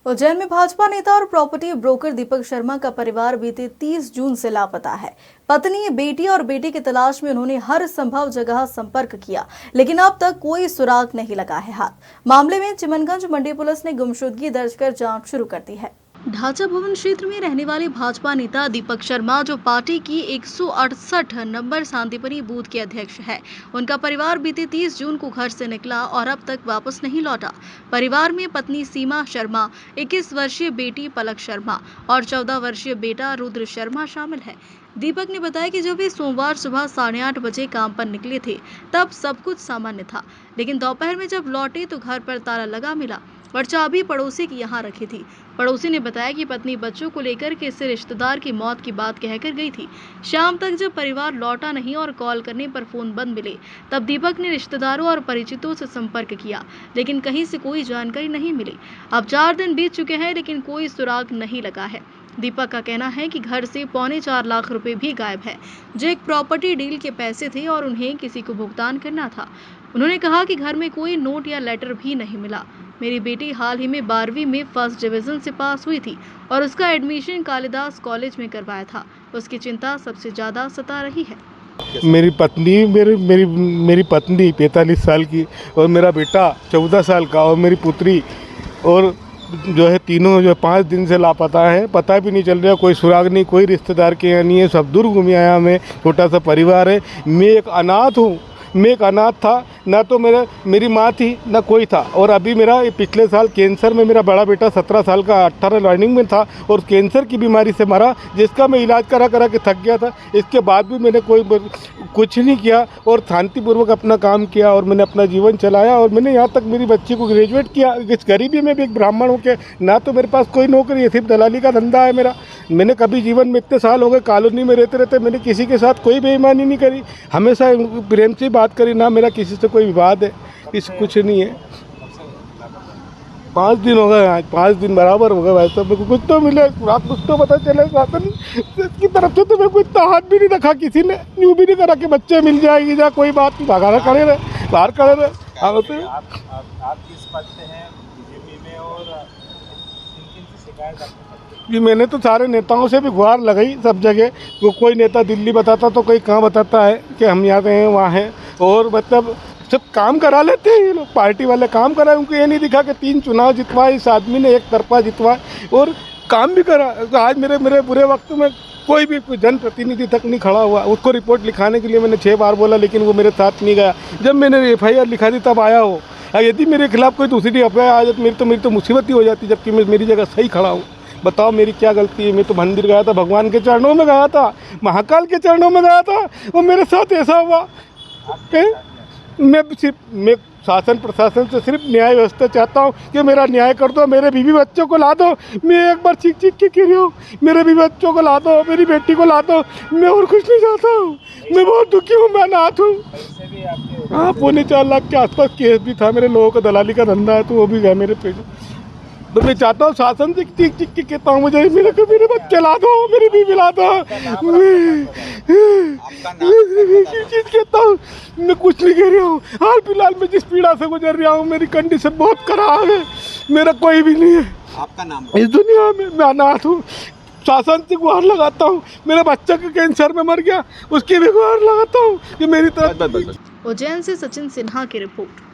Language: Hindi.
उज्जैन में भाजपा नेता और प्रॉपर्टी ब्रोकर दीपक शर्मा का परिवार बीते 30 जून से लापता है। पत्नी, बेटी और बेटे की तलाश में उन्होंने हर संभव जगह संपर्क किया, लेकिन अब तक कोई सुराग नहीं लगा है हाथ। मामले में चिमनगंज मंडी पुलिस ने गुमशुदगी दर्ज कर जांच शुरू कर दी है। ढांचा भवन क्षेत्र में रहने वाले भाजपा नेता दीपक शर्मा, जो पार्टी की 168 नंबर शांतिपुरी बूथ के अध्यक्ष है, उनका परिवार बीते 30 जून को घर से निकला और अब तक वापस नहीं लौटा। परिवार में पत्नी सीमा शर्मा, 21 वर्षीय बेटी पलक शर्मा और 14 वर्षीय बेटा रुद्र शर्मा शामिल है। दीपक ने बताया कि जब वे सोमवार सुबह 8:30 बजे काम पर निकले थे, तब सब कुछ सामान्य था, लेकिन दोपहर में जब लौटे तो घर पर ताला लगा मिला और चाबी पड़ोसी की यहाँ रखी थी। पड़ोसी ने बताया कि पत्नी बच्चों को लेकर किसी रिश्तेदार की मौत की बात कहकर गई थी। शाम तक जब परिवार लौटा नहीं और कॉल करने पर फोन बंद मिले, तब दीपक ने रिश्तेदारों और परिचितों से संपर्क किया, लेकिन कहीं से कोई जानकारी नहीं मिली। अब 4 दिन बीत चुके हैं, लेकिन कोई सुराग नहीं लगा है। दीपक का कहना है कि घर से 3.25 लाख रुपए भी गायब है, जो एक प्रॉपर्टी डील के पैसे थे और उन्हें किसी को भुगतान करना था। उन्होंने कहा कि घर में कोई नोट या लेटर भी नहीं मिला। मेरी बेटी हाल ही में 12वीं में फर्स्ट डिवीजन से पास हुई थी और उसका एडमिशन कालिदास कॉलेज में करवाया था। उसकी चिंता सबसे ज्यादा सता रही है। मेरी पत्नी 45 साल की और मेरा बेटा 14 साल का और मेरी पुत्री और जो है तीनों जो 5 दिन से लापता है। पता भी नहीं चल रहा, कोई सुराग नहीं, कोई रिश्तेदार के यहाँ नहीं है। सब दूर घूम आया। मैं छोटा सा परिवार है। मैं एक अनाथ हूँ। मैं एक अनाथ था, ना तो मेरी माँ थी ना कोई था। और अभी मेरा पिछले साल कैंसर में मेरा बड़ा बेटा 17 साल का 18 रनिंग में था और कैंसर की बीमारी से मरा, जिसका मैं इलाज करा के थक गया था। इसके बाद भी मैंने कुछ नहीं किया और शांतिपूर्वक अपना काम किया और मैंने अपना जीवन चलाया और मैंने यहाँ तक मेरी बच्ची को ग्रेजुएट किया। इस गरीबी में भी एक ब्राह्मण होकर ना तो मेरे पास कोई नौकरी है, सिर्फ दलाली का धंधा है मेरा। मैंने कभी जीवन में इतने साल हो गए कॉलोनी में रहते रहते मैंने किसी के साथ कोई बेईमानी नहीं करी, हमेशा प्रेम से बात करी, ना मेरा किसी से कोई विवाद है, कुछ नहीं है। 5 दिन हो गए, आज 5 दिन बराबर हो गए। वैसे मेरे को कुछ तो मिले, रात कुछ तो पता चले। शासन की तरफ से तो मेरे को इतना हाथ भी नहीं रखा किसी ने, यूँ भी नहीं करा कि बच्चे मिल जाएगी या कोई बात नहीं। बाहर खड़े रहे। आप किस पद पे हैं बीजेपी में और किन से शिकायत आपको? जी मैंने तो सारे नेताओं से भी गुहार लगाई सब जगह। कोई नेता दिल्ली बताता तो कोई कहाँ बताता है कि हम यहाँ हैं वहाँ हैं, और मतलब सब काम करा लेते हैं ये लोग। पार्टी वाले काम कराए, उनको ये नहीं दिखा कि 3 चुनाव जितवाए इस आदमी ने, एक तरफा जितवाए और काम भी करा। आज मेरे बुरे वक्त में कोई भी जनप्रतिनिधि तक नहीं खड़ा हुआ। उसको रिपोर्ट लिखाने के लिए मैंने 6 बार बोला, लेकिन वो मेरे साथ नहीं गया। जब मैंने FIR लिखा दी तब आया हो। यदि मेरे खिलाफ कोई दूसरी FIR आ जाती मेरी तो मुसीबत ही हो जाती, जबकि मैं मेरी जगह सही खड़ा हूँ। बताओ मेरी क्या गलती है? मैं तो मंदिर गया था, भगवान के चरणों में गया था, महाकाल के चरणों में गया था और मेरे साथ ऐसा हुआ। मैं शासन प्रशासन से सिर्फ न्याय व्यवस्था चाहता हूँ कि मेरा न्याय कर दो, मेरे बीवी बच्चों को ला दो। मैं एक बार चीख के कह रही हूँ, मेरे बीवी बच्चों को ला दो, मेरी बेटी को ला दो। मैं और कुछ नहीं चाहता हूँ। मैं बहुत दुखी हूँ, मैं अनाथ हूँ। हाँ, 3.25 लाख के आसपास केस भी था। मेरे लोगों का दलाली का धंधा है तो वो भी गया मेरे पे। तो मैं चाहता हूँ शासन से चीख के कहता हूँ, मुझे मेरे बच्चे ला दो, मेरी बीवी ला दो। कहता हूँ, मैं कुछ नहीं कह रहा हूँ। हाल फिलहाल में जिस पीड़ा से गुजर रहा हूँ, मेरी कंडीशन बहुत खराब है। मेरा कोई भी नहीं है। आपका नाम? इस दुनिया में मैं अनाथ हूँ। शासन से गुहार लगाता हूँ। मेरा बच्चा का कैंसर में मर गया, उसकी भी गुहार लगाता हूँ कि मेरी तरफ। उज्जैन से सचिन सिन्हा की रिपोर्ट।